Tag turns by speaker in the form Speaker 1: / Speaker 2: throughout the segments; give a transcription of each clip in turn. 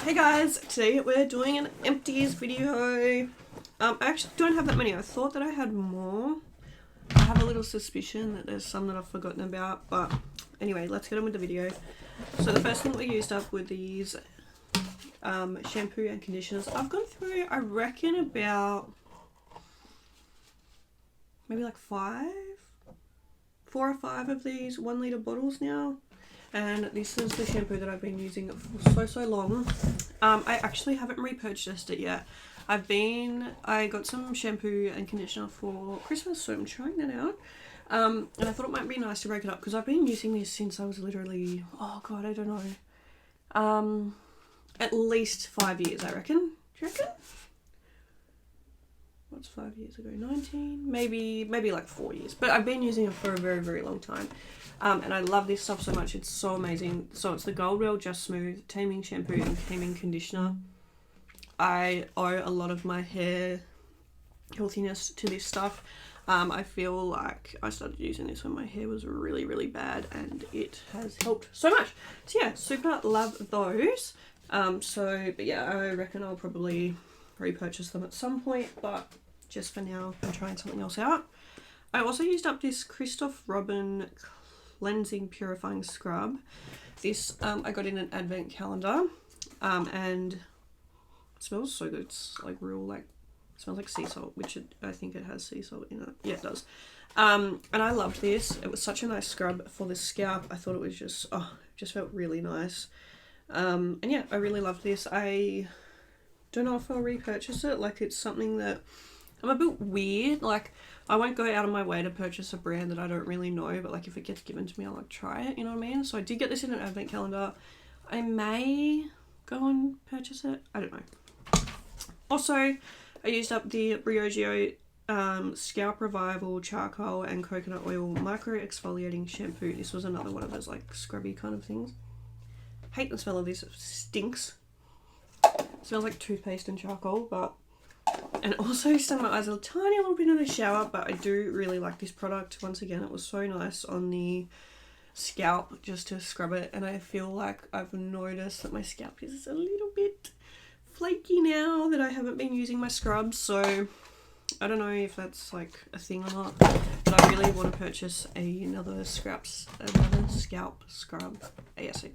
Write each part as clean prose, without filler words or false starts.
Speaker 1: Hey guys, today we're doing an empties video. I actually don't have that many. I thought that I had more. I have a little suspicion that there's some that I've forgotten about, but anyway, let's get on with the video. So the first thing we used up were these shampoo and conditioners. I've gone through, I reckon, about maybe like 4 or 5 of these 1 litre bottles now. And this is the shampoo that I've been using for so long. I actually haven't repurchased it yet. I got some shampoo and conditioner for Christmas, so I'm trying that out. And I thought it might be nice to break it up because I've been using this since I was literally, oh god, I don't know, at least 5 years, I reckon. Do you reckon? What's 5 years ago? 19? Maybe like 4 years. But I've been using it for a very, very long time. And I love this stuff so much. It's so amazing. So it's the Goldwell Just Smooth Taming Shampoo and Taming Conditioner. I owe a lot of my hair healthiness to this stuff. I feel like I started using this when my hair was really, really bad, and it has helped so much. So yeah, super love those. But yeah, I reckon I'll probably repurchase them at some point, but just for now, I'm trying something else out. I also used up this Christoph Robin Cleansing Purifying Scrub. This I got in an advent calendar, and it smells so good. It's like real, like, it smells like sea salt, which I think it has sea salt in it. Yeah, it does. And I loved this. It was such a nice scrub for the scalp. I thought it was just, it just felt really nice. And yeah, I really loved this. I don't know if I'll repurchase it. Like, it's something that I'm a bit weird. Like, I won't go out of my way to purchase a brand that I don't really know, but like if it gets given to me, I'll like try it, you know what I mean? So I did get this in an advent calendar. I may go and purchase it. I don't know. Also, I used up the Briogeo Scalp Revival Charcoal and Coconut Oil Micro Exfoliating Shampoo. This was another one of those like scrubby kind of things. Hate the smell of this. It stinks. It smells like toothpaste and charcoal, but... And also stung my eyes a tiny little bit in the shower, but I do really like this product. Once again, it was so nice on the scalp just to scrub it, and I feel like I've noticed that my scalp is a little bit flaky now that I haven't been using my scrubs, so I don't know if that's like a thing or not, but I really want to purchase another scalp scrub ASAP.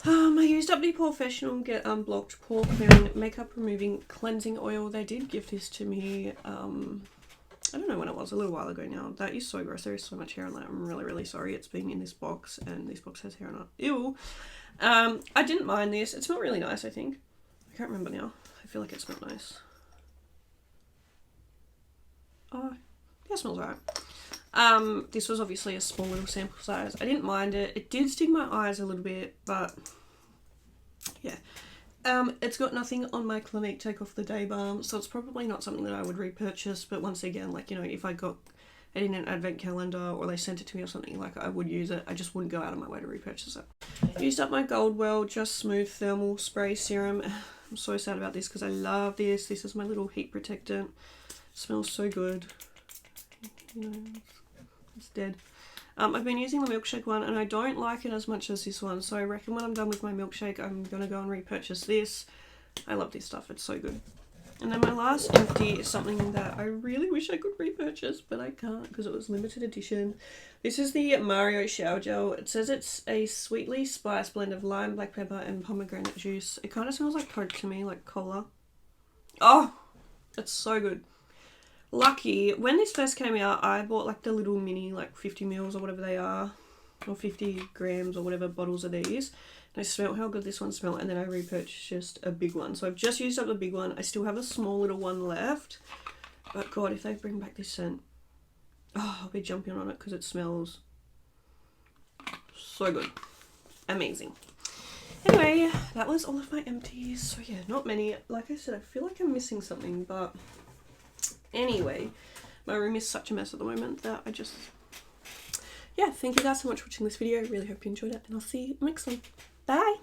Speaker 1: I used up the Professional Get Unblocked Pore Clearing Makeup Removing Cleansing Oil. They did give this to me, I don't know when it was, a little while ago now. That is so gross. There is so much hair on that. I'm really, really sorry. It's been in this box, and this box has hair on it. Ew. I didn't mind this. It smelled really nice, I think. I can't remember now. I feel like it smelled nice. Oh, yeah, it smells alright. This was obviously a small little sample size. I didn't mind it. It did sting my eyes a little bit, but yeah. It's got nothing on my Clinique Take Off the Day Balm, so it's probably not something that I would repurchase, but once again, like, you know, if I got it in an advent calendar or they sent it to me or something, like, I would use it. I just wouldn't go out of my way to repurchase it. Used up my Goldwell Just Smooth Thermal Spray Serum. I'm so sad about this because I love this. This is my little heat protectant. It smells so good. You know, it's dead. I've been using the milkshake one, and I don't like it as much as this one, so I reckon when I'm done with my milkshake, I'm gonna go and repurchase this. I love this stuff. It's so good. And then my last empty is something that I really wish I could repurchase, but I can't because it was limited edition. This is the Mario Shower Gel. It says it's a sweetly spiced blend of lime, black pepper, and pomegranate juice. It kind of smells like Coke to me, like cola. Oh, it's so good. Lucky, when this first came out, I bought like the little mini, like 50 mils or whatever they are, or 50 grams or whatever bottles of these. And I smelled how good this one smelled, and then I repurchased a big one. So I've just used up the big one. I still have a small little one left. But God, if they bring back this scent, I'll be jumping on it because it smells so good. Amazing. Anyway, that was all of my empties. So yeah, not many. Like I said, I feel like I'm missing something, but... Anyway, my room is such a mess at the moment that I just... Yeah, thank you guys so much for watching this video. I really hope you enjoyed it, and I'll see you next one. Bye!